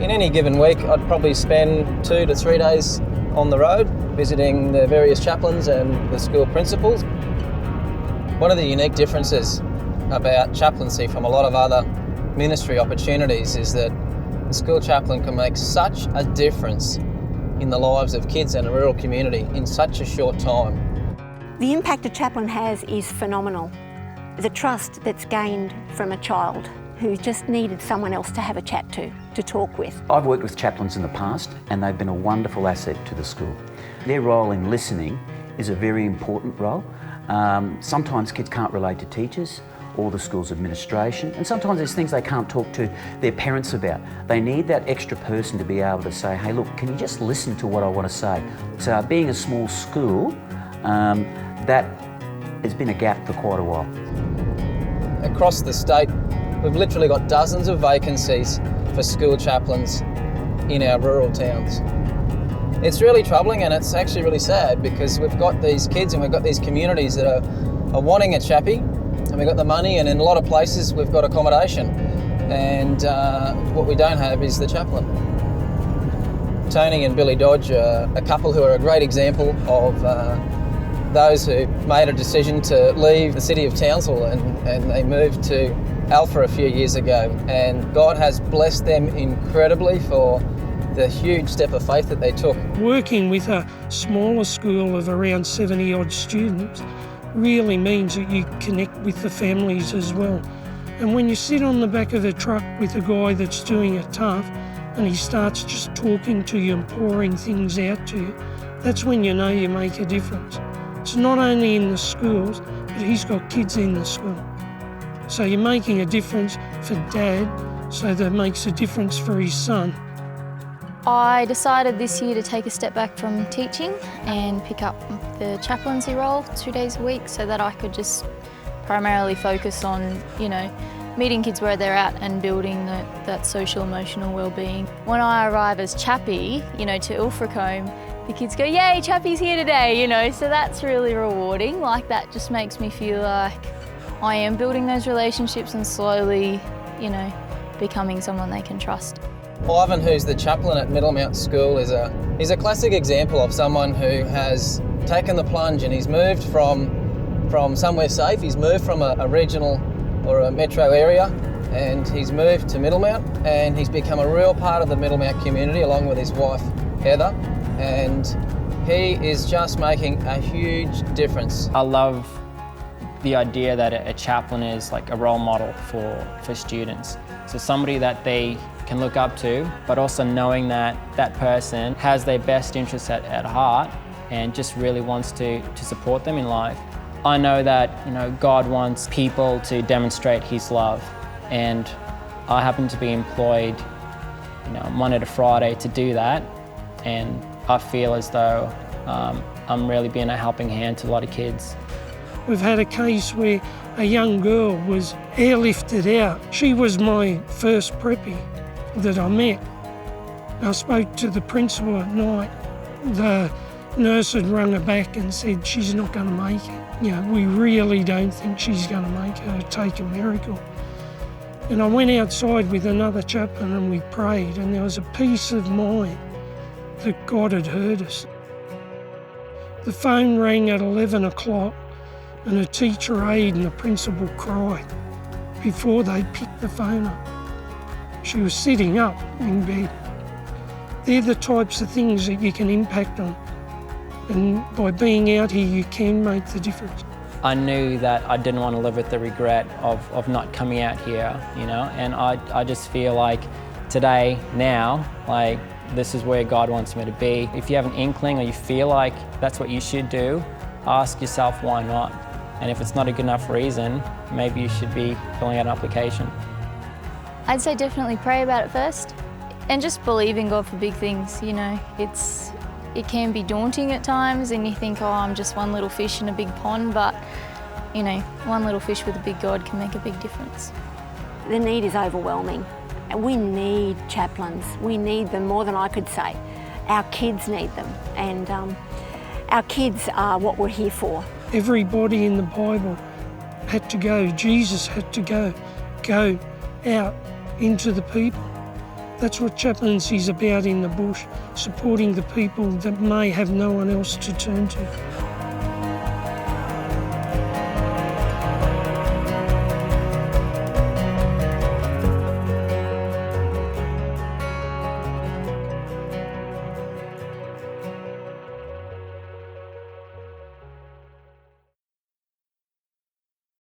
In any given week, I'd probably spend 2 to 3 days on the road, visiting the various chaplains and the school principals. One of the unique differences about chaplaincy from a lot of other ministry opportunities is that the school chaplain can make such a difference in the lives of kids in a rural community in such a short time. The impact a chaplain has is phenomenal. The trust that's gained from a child who just needed someone else to have a chat to talk with. I've worked with chaplains in the past and they've been a wonderful asset to the school. Their role in listening is a very important role. Sometimes kids can't relate to teachers or the school's administration, and sometimes there's things they can't talk to their parents about. They need that extra person to be able to say, hey look, can you just listen to what I want to say? So being a small school, that has been a gap for quite a while. Across the state, we've literally got dozens of vacancies for school chaplains in our rural towns. It's really troubling and it's actually really sad because we've got these kids and we've got these communities that are wanting a chappie, and we've got the money, and in a lot of places we've got accommodation, and what we don't have is the chaplain. Tony and Billy Dodge are a couple who are a great example of those who made a decision to leave the city of Townsville and they moved to Alpha a few years ago, and God has blessed them incredibly for the huge step of faith that they took. Working with a smaller school of around 70 odd students really means that you connect with the families as well. And when you sit on the back of a truck with a guy that's doing it tough and he starts just talking to you and pouring things out to you, that's when you know you make a difference. It's not only in the schools, but he's got kids in the school. So you're making a difference for Dad, so that makes a difference for his son. I decided this year to take a step back from teaching and pick up the chaplaincy role 2 days a week so that I could just primarily focus on, meeting kids where they're at and building that social emotional well-being. When I arrive as chappie, to Ilfracombe, the kids go, yay, chappie's here today, so that's really rewarding. Like, that just makes me feel like I am building those relationships and slowly, becoming someone they can trust. Ivan, who's the chaplain at Middlemount School, is a classic example of someone who has taken the plunge, and he's moved from somewhere safe. He's moved from a regional or a metro area, and he's moved to Middlemount, and he's become a real part of the Middlemount community along with his wife Heather, and he is just making a huge difference. I love the idea that a chaplain is like a role model for students. So somebody that they can look up to, but also knowing that that person has their best interests at heart and just really wants to support them in life. I know that God wants people to demonstrate His love, and I happen to be employed Monday to Friday to do that, and I feel as though I'm really being a helping hand to a lot of kids. We've had a case where a young girl was airlifted out. She was my first preppy that I met. I spoke to the principal at night. The nurse had rung her back and said she's not going to make it. We really don't think she's going to make it. It'll take a miracle. And I went outside with another chaplain and we prayed, and there was a peace of mind that God had heard us. The phone rang at 11 o'clock and a teacher aide and the principal cried before they picked the phone up. She was sitting up in bed. They're the types of things that you can impact on. And by being out here, you can make the difference. I knew that I didn't want to live with the regret of not coming out here, and I just feel like today, now, like, this is where God wants me to be. If you have an inkling or you feel like that's what you should do, ask yourself why not. And if it's not a good enough reason, maybe you should be filling out an application. I'd say definitely pray about it first and just believe in God for big things. It can be daunting at times and you think, I'm just one little fish in a big pond, but one little fish with a big God can make a big difference. The need is overwhelming. We need chaplains. We need them more than I could say. Our kids need them, and our kids are what we're here for. Everybody in the Bible had to go. Jesus had to go out into the people. That's what chaplaincy is about in the bush, supporting the people that may have no one else to turn to.